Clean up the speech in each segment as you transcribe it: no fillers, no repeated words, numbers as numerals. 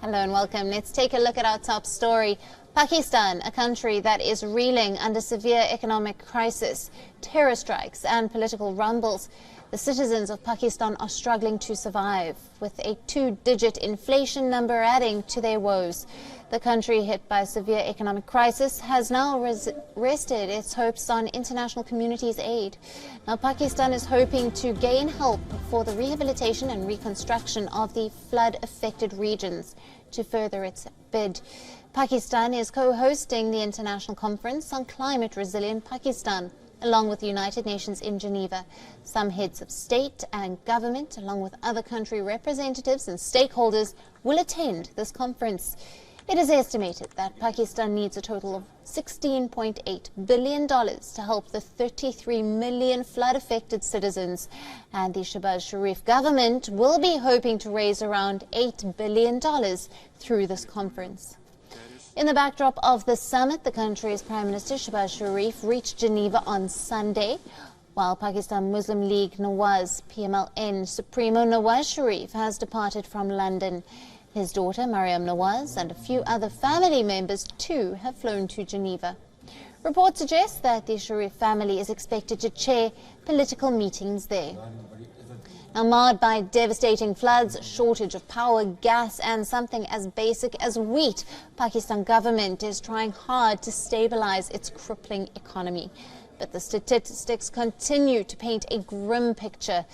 Hello and welcome. Let's take a look at our top story. Pakistan, a country that is reeling under severe economic crisis, terror strikes and political rumbles. The citizens of Pakistan are struggling to survive, with a two-digit inflation number adding to their woes. The country hit by a severe economic crisis has now rested its hopes on international community's aid. Now, Pakistan is hoping to gain help for the rehabilitation and reconstruction of the flood-affected regions to further its bid. Pakistan is co-hosting the International Conference on Climate Resilient Pakistan, along with the United Nations in Geneva. Some heads of state and government, along with other country representatives and stakeholders, will attend this conference. It is estimated that Pakistan needs a total of $16.8 billion to help the 33 million flood-affected citizens. And the Shehbaz Sharif government will be hoping to raise around $8 billion through this conference. In the backdrop of the summit, the country's Prime Minister Shehbaz Sharif reached Geneva on Sunday, while Pakistan Muslim League Nawaz PMLN Supremo Nawaz Sharif has departed from London. His daughter Mariam Nawaz and a few other family members too have flown to Geneva. Reports suggest that the Sharif family is expected to chair political meetings there. Now, marred by devastating floods, shortage of power, gas and something as basic as wheat, Pakistan government is trying hard to stabilize its crippling economy. But the statistics continue to paint a grim picture.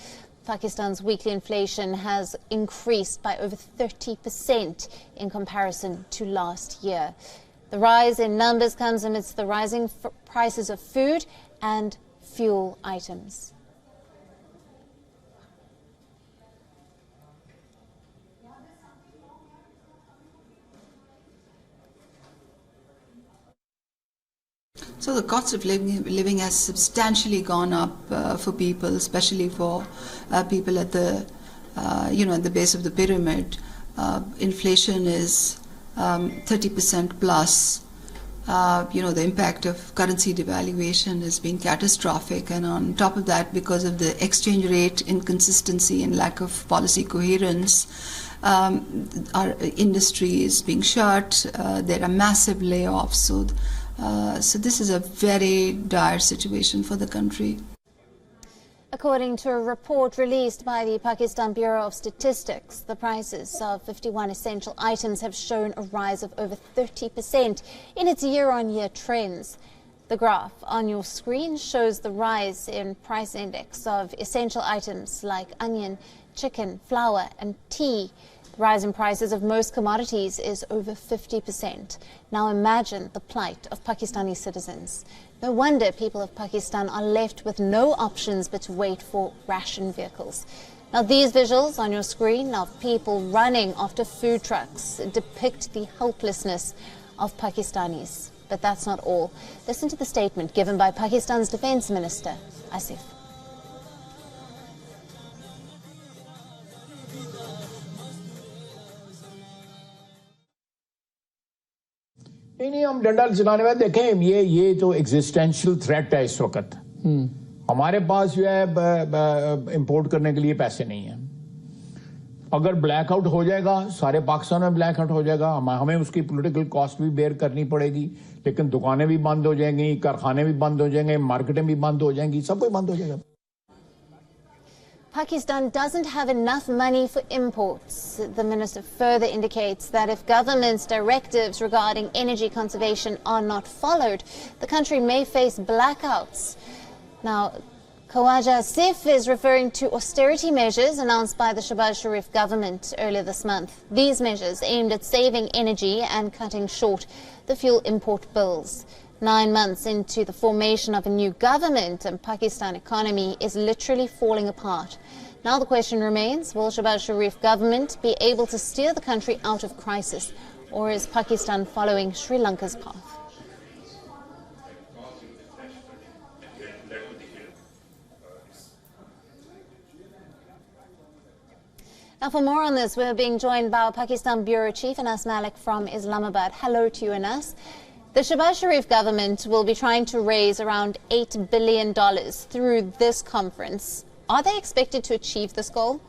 Pakistan's weekly inflation has increased by over 30% in comparison to last year. The rise in numbers comes amidst the rising prices of food and fuel items. So the cost of living has substantially gone up for people, especially for people at the, at the base of the pyramid. Inflation is 30% plus. The impact of currency devaluation has been catastrophic, and on top of that, because of the exchange rate inconsistency and lack of policy coherence, our industry is being shut. There are massive layoffs. So this is a very dire situation for the country. According to a report released by the Pakistan Bureau of Statistics, the prices of 51 essential items have shown a rise of over 30% in its year-on-year trends. The graph on your screen shows the rise in price index of essential items like onion, chicken, flour and tea. The rise in prices of most commodities is over 50%. Now imagine the plight of Pakistani citizens. No wonder people of Pakistan are left with no options but to wait for ration vehicles. Now these visuals on your screen of people running after food trucks depict the helplessness of Pakistanis. But that's not all. Listen to the statement given by Pakistan's Defence Minister, Asif. नहीं हम डंडा चलाने में देखें ये जो existential threat है इस वक्त हमारे पास जो है इंपोर्ट करने के लिए पैसे नहीं हैं अगर ब्लैकआउट हो जाएगा सारे पाकिस्तान में ब्लैकआउट हो जाएगा हमें उसकी पॉलिटिकल कॉस्ट भी बेयर करनी पड़ेगी लेकिन दुकानें भी बंद हो जाएंगी कारखाने भी बंद हो जाएंगे मार्केटें भी बंद हो जाएंगी सब कुछ बंद हो जाएगा Pakistan doesn't have enough money for imports. The minister further indicates that if government's directives regarding energy conservation are not followed, the country may face blackouts. Now, Khawaja Asif is referring to austerity measures announced by the Shehbaz Sharif government earlier this month. These measures aimed at saving energy and cutting short the fuel import bills. 9 months into the formation of a new government, and Pakistan economy is literally falling apart. Now the question remains, will Shehbaz Sharif government be able to steer the country out of crisis, or is Pakistan following Sri Lanka's path? Now for more on this, we're being joined by our Pakistan Bureau Chief Anas Malik from Islamabad. Hello to you, Anas. The Shehbaz Sharif government will be trying to raise around $8 billion through this conference. Are they expected to achieve this goal?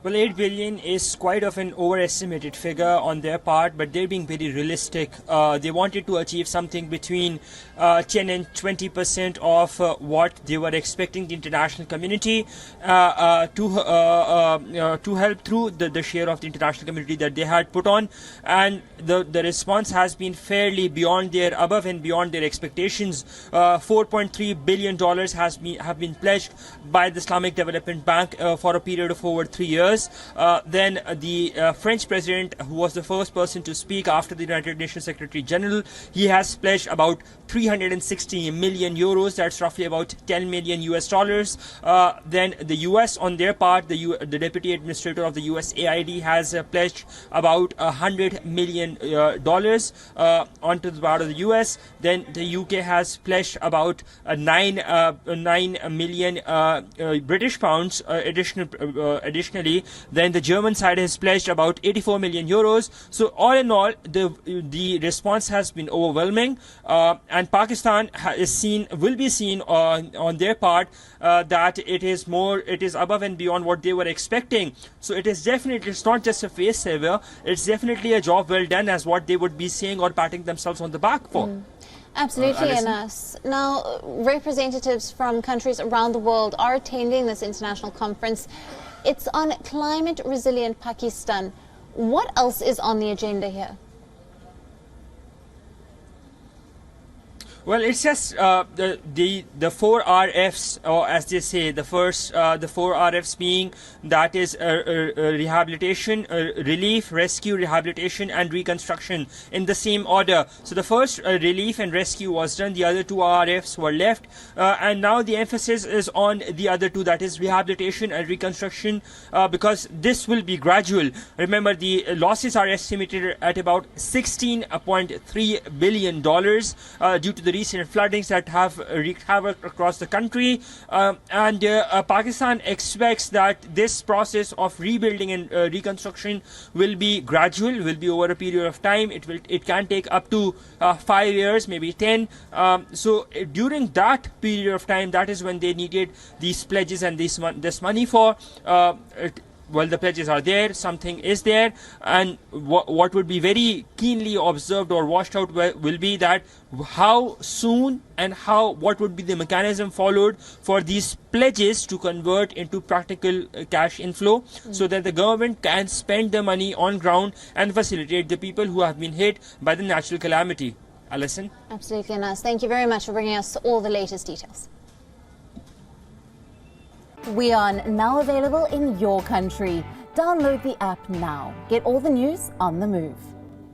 Well, 8 billion is quite of an overestimated figure on their part, but they're being very realistic. They wanted to achieve something between 10 and 20% of what they were expecting the international community to help through the share of the international community that they had put on, and the response has been fairly above and beyond their expectations. $4.3 billion have been pledged by the Islamic Development Bank for a period of over 3 years. Then the French president, who was the first person to speak after the United Nations Secretary General, he has pledged about 360 million euros. That's roughly about 10 million US dollars. Then the US, on their part, the deputy administrator of the USAID has pledged about $100 million onto the part of the US. Then the UK has pledged about 9 million British pounds additionally. Then the German side has pledged about 84 million euros. So all in all, the response has been overwhelming, and Pakistan will be seen on their part that it is above and beyond what they were expecting. So it's not just a face saver, it's definitely a job well done, as what they would be saying or patting themselves on the back for. Absolutely, Anas. Now, representatives from countries around the world are attending this international conference. It's on climate resilient Pakistan. What else is on the agenda here? Well, it's just the 4 RFs, or as they say, the 4 RFs being, that is rehabilitation, relief, rescue, rehabilitation and reconstruction in the same order. So the first relief and rescue was done, the other 2 RFs were left, and now the emphasis is on the other 2, that is rehabilitation and reconstruction, because this will be gradual. Remember, the losses are estimated at about $16.3 billion due to the recent floodings that have wreaked havoc across the country, and Pakistan expects that this process of rebuilding and reconstruction will be gradual, will be over a period of time. It can take up to 5 years, maybe 10. So during that period of time, that is when they needed these pledges and this money for. Well, the pledges are there, something is there, and what would be very keenly observed or watched out will be that how soon and what would be the mechanism followed for these pledges to convert into practical cash inflow, so that the government can spend the money on ground and facilitate the people who have been hit by the natural calamity. Alison? Absolutely, Anas. Thank you very much for bringing us all the latest details. WION, now available in your country. Download the app now. Get all the news on the move.